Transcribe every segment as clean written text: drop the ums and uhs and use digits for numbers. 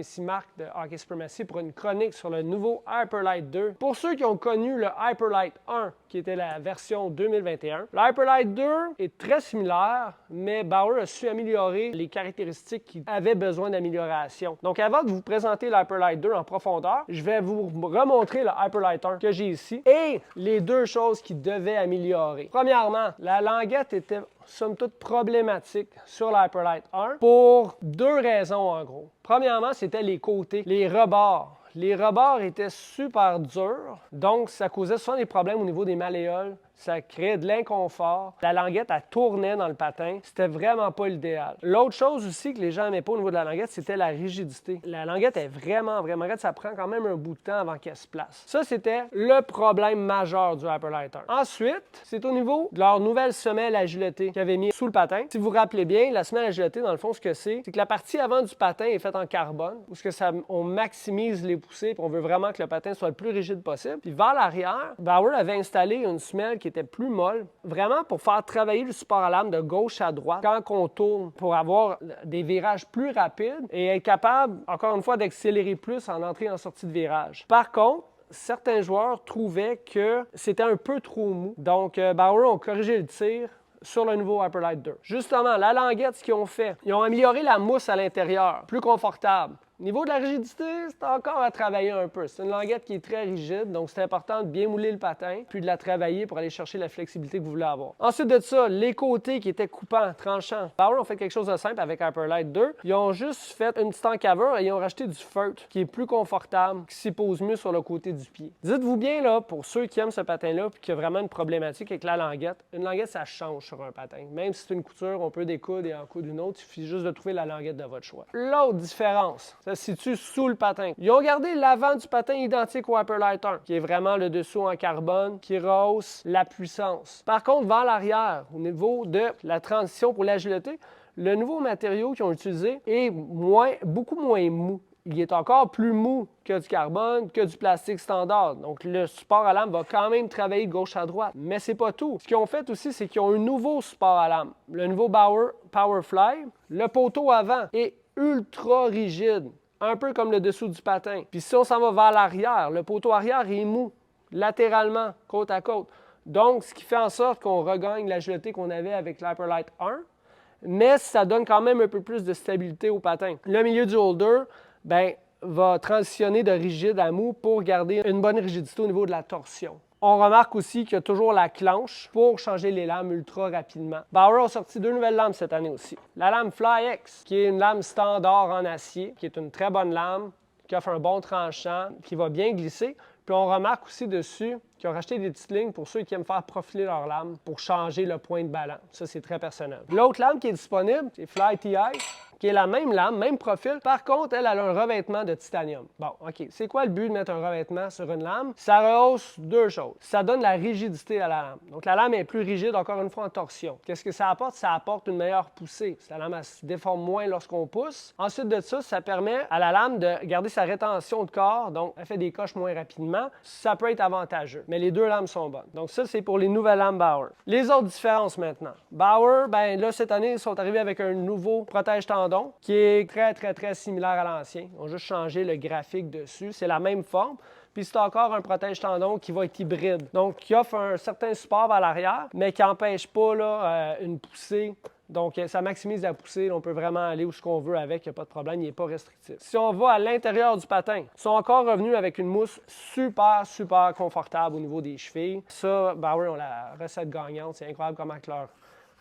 ici Marc de Hockey Supremacy pour une chronique sur le nouveau Hyperlite 2. Pour ceux qui ont connu le Hyperlite 1, qui était la version 2021, le Hyperlite 2 est très similaire, mais Bauer a su améliorer les caractéristiques qui avaient besoin d'amélioration. Donc avant de vous présenter l'Hyperlite 2 en profondeur, je vais vous remontrer le Hyperlite 1 que j'ai ici et les deux choses qui devaient améliorer. Premièrement, la languette était somme toute problématique sur l'Hyperlite 1 pour deux raisons en gros. Premièrement, c'était les côtés, les rebords. Les rebords étaient super durs, donc ça causait souvent des problèmes au niveau des malléoles. Ça créait de l'inconfort. La languette, elle tournait dans le patin. C'était vraiment pas l'idéal. L'autre chose aussi que les gens n'aimaient pas au niveau de la languette, c'était la rigidité. La languette est vraiment raide. Ça prend quand même un bout de temps avant qu'elle se place. Ça, c'était le problème majeur du Hyperlite 1. Ensuite, c'est au niveau de leur nouvelle semelle à giletter qu'ils avaient mis sous le patin. Si vous vous rappelez bien, la semelle à giletter, dans le fond, ce que c'est que la partie avant du patin est faite en carbone, où on maximise les poussées, puis on veut vraiment que le patin soit le plus rigide possible. Puis vers l'arrière, Bauer avait installé une semelle qui était plus molle, vraiment pour faire travailler le support à lame de gauche à droite quand on tourne, pour avoir des virages plus rapides et être capable, encore une fois, d'accélérer plus en entrée et en sortie de virage. Par contre, certains joueurs trouvaient que c'était un peu trop mou. Donc, Bauer ont corrigé le tir sur le nouveau Hyperlite 2. Justement, la languette, ce qu'ils ont fait, ils ont amélioré la mousse à l'intérieur, plus confortable. Au niveau de la rigidité, c'est encore à travailler un peu. C'est une languette qui est très rigide, donc c'est important de bien mouler le patin, puis de la travailler pour aller chercher la flexibilité que vous voulez avoir. Ensuite de ça, les côtés qui étaient coupants, tranchants. Bauer ont fait quelque chose de simple avec Hyperlite 2. Ils ont juste fait une petite encaveur et ils ont rajouté du feutre qui est plus confortable, qui s'y pose mieux sur le côté du pied. Dites-vous bien, là, pour ceux qui aiment ce patin-là puis qui a vraiment une problématique avec la languette, une languette, ça change sur un patin. Même si c'est une couture, on peut découdre et en coudre une autre, il suffit juste de trouver la languette de votre choix. L'autre différence, ça se situe sous le patin. Ils ont gardé l'avant du patin identique au Hyperlite 1, qui est vraiment le dessous en carbone, qui rehausse la puissance. Par contre, vers l'arrière, au niveau de la transition pour l'agilité, le nouveau matériau qu'ils ont utilisé est beaucoup moins mou. Il est encore plus mou que du carbone, que du plastique standard. Donc, le support à lame va quand même travailler de gauche à droite. Mais c'est pas tout. Ce qu'ils ont fait aussi, c'est qu'ils ont un nouveau support à lame. Le nouveau Bauer Powerfly. Le poteau avant est ultra rigide, un peu comme le dessous du patin. Puis si on s'en va vers l'arrière, le poteau arrière est mou, latéralement, côte à côte. Donc, ce qui fait en sorte qu'on regagne l'agilité qu'on avait avec l'Hyperlite 1, mais ça donne quand même un peu plus de stabilité au patin. Le milieu du holder, va transitionner de rigide à mou pour garder une bonne rigidité au niveau de la torsion. On remarque aussi qu'il y a toujours la clenche pour changer les lames ultra rapidement. Bauer a sorti deux nouvelles lames cette année aussi. La lame FlyX, qui est une lame standard en acier, qui est une très bonne lame, qui offre un bon tranchant, qui va bien glisser. Puis on remarque aussi dessus qu'ils ont racheté des petites lignes pour ceux qui aiment faire profiler leur lame pour changer le point de ballon. Ça, c'est très personnel. L'autre lame qui est disponible, c'est Fly TI, qui est la même lame, même profil. Par contre, elle a un revêtement de titanium. Bon, OK. C'est quoi le but de mettre un revêtement sur une lame? Ça rehausse deux choses. Ça donne la rigidité à la lame. Donc, la lame est plus rigide, encore une fois, en torsion. Qu'est-ce que ça apporte? Ça apporte une meilleure poussée. La lame, elle se déforme moins lorsqu'on pousse. Ensuite de ça, ça permet à la lame de garder sa rétention de corps. Donc, elle fait des coches moins rapidement. Ça peut être avantageux. Mais les deux lames sont bonnes. Donc, ça, c'est pour les nouvelles lames Bauer. Les autres différences maintenant. Bauer, là, cette année, ils sont arrivés avec un nouveau protège-tendon qui est très similaire à l'ancien. Ils ont juste changé le graphique dessus. C'est la même forme. Puis c'est encore un protège-tendon qui va être hybride. Donc, qui offre un certain support vers l'arrière, mais qui n'empêche pas une poussée. Donc, ça maximise la poussée. On peut vraiment aller où ce qu'on veut avec. Il n'y a pas de problème. Il n'est pas restrictif. Si on va à l'intérieur du patin, ils sont encore revenus avec une mousse super confortable au niveau des chevilles. Ça, Bauer ont la recette gagnante. C'est incroyable comment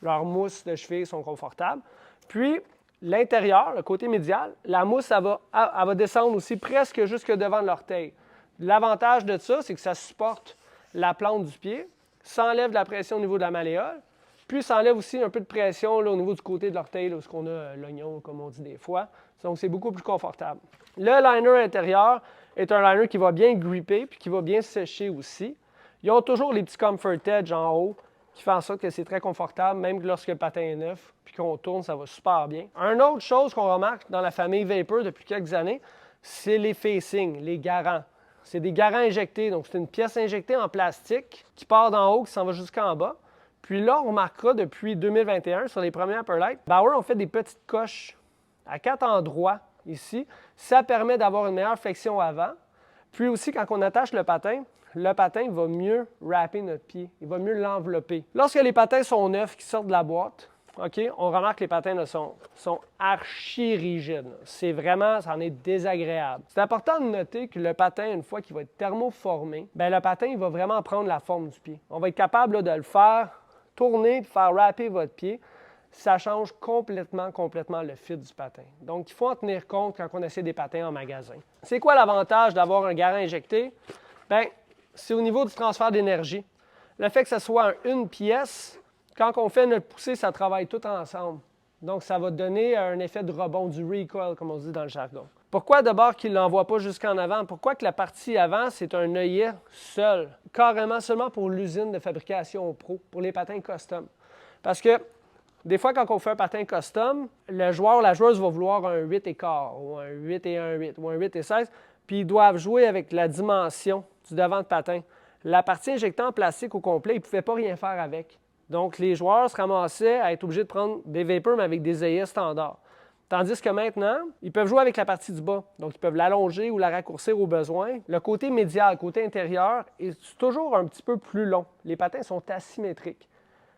leurs mousses de chevilles sont confortables. Puis, l'intérieur, le côté médial, la mousse, elle va descendre aussi presque jusque devant l'orteil. L'avantage de ça, c'est que ça supporte la plante du pied, ça enlève de la pression au niveau de la malléole, puis ça enlève aussi un peu de pression là, au niveau du côté de l'orteil, là, où on a l'oignon, comme on dit des fois. Donc, c'est beaucoup plus confortable. Le liner intérieur est un liner qui va bien gripper puis qui va bien sécher aussi. Ils ont toujours les petits comfort edge en haut, qui fait en sorte que c'est très confortable, même lorsque le patin est neuf, puis qu'on tourne, ça va super bien. Une autre chose qu'on remarque dans la famille Vapor depuis quelques années, c'est les facings, les garants. C'est des garants injectés, donc c'est une pièce injectée en plastique qui part d'en haut, qui s'en va jusqu'en bas. Puis là, on remarquera depuis 2021, sur les premiers Hyperlite, Bauer ont fait des petites coches à 4 endroits ici. Ça permet d'avoir une meilleure flexion avant. Puis aussi, quand on attache le patin va mieux wrapper notre pied. Il va mieux l'envelopper. Lorsque les patins sont neufs, qui sortent de la boîte, OK, on remarque que les patins là, sont archi rigides. C'est vraiment, ça en est désagréable. C'est important de noter que le patin, une fois qu'il va être thermoformé, bien, le patin il va vraiment prendre la forme du pied. On va être capable là, de le faire tourner et faire wrapper votre pied. Ça change complètement le fit du patin. Donc, il faut en tenir compte quand on essaie des patins en magasin. C'est quoi l'avantage d'avoir un garant injecté? Bien, c'est au niveau du transfert d'énergie. Le fait que ce soit une pièce, quand on fait notre poussée, ça travaille tout ensemble. Donc, ça va donner un effet de rebond, du recoil, comme on dit dans le jargon. Pourquoi d'abord qu'il ne l'envoie pas jusqu'en avant? Pourquoi que la partie avant, c'est un œillet seul, carrément seulement pour l'usine de fabrication pro, pour les patins custom? Parce que des fois, quand on fait un patin custom, le joueur ou la joueuse va vouloir un 8 et quart, ou un 8 et 1 8, ou un 8 et 16, puis ils doivent jouer avec la dimension du devant de patin. La partie injectée en plastique au complet, ils ne pouvaient pas rien faire avec. Donc, les joueurs se ramassaient à être obligés de prendre des vapors, mais avec des œillets standards. Tandis que maintenant, ils peuvent jouer avec la partie du bas. Donc, ils peuvent l'allonger ou la raccourcir au besoin. Le côté médial, le côté intérieur, est toujours un petit peu plus long. Les patins sont asymétriques.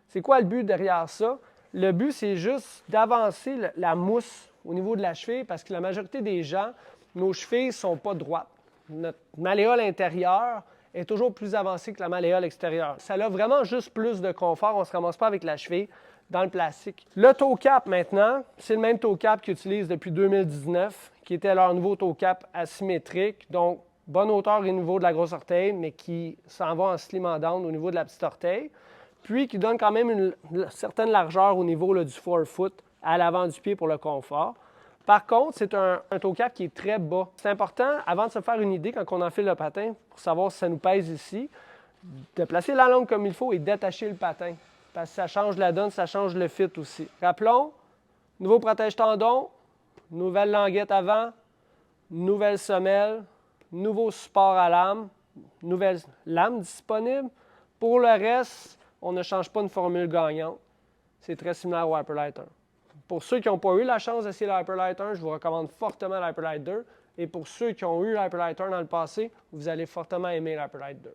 C'est quoi le but derrière ça? Le but, c'est juste d'avancer la mousse au niveau de la cheville parce que la majorité des gens, nos chevilles ne sont pas droites. Notre malléole intérieure est toujours plus avancée que la malléole extérieure. Ça a vraiment juste plus de confort. On ne se ramasse pas avec la cheville dans le plastique. Le toe cap, maintenant, c'est le même toe cap qu'ils utilisent depuis 2019, qui était leur nouveau toe cap asymétrique. Donc, bonne hauteur au niveau de la grosse orteil, mais qui s'en va en slim and down au niveau de la petite orteil. Puis qui donne quand même une certaine largeur au niveau là, du forefoot à l'avant du pied pour le confort. Par contre, c'est un toe cap qui est très bas. C'est important, avant de se faire une idée, quand on enfile le patin, pour savoir si ça nous pèse ici, de placer la langue comme il faut et d'attacher le patin. Parce que ça change la donne, ça change le fit aussi. Rappelons, nouveau protège-tendon, nouvelle languette avant, nouvelle semelle, nouveau support à lame, nouvelle lame disponible. Pour le reste, on ne change pas une formule gagnante. C'est très similaire au Hyperlite 1. Pour ceux qui n'ont pas eu la chance d'essayer le Hyperlite 1, je vous recommande fortement l'Hyperlite 2. Et pour ceux qui ont eu l'Hyperlite 1 dans le passé, vous allez fortement aimer l'Hyperlite 2.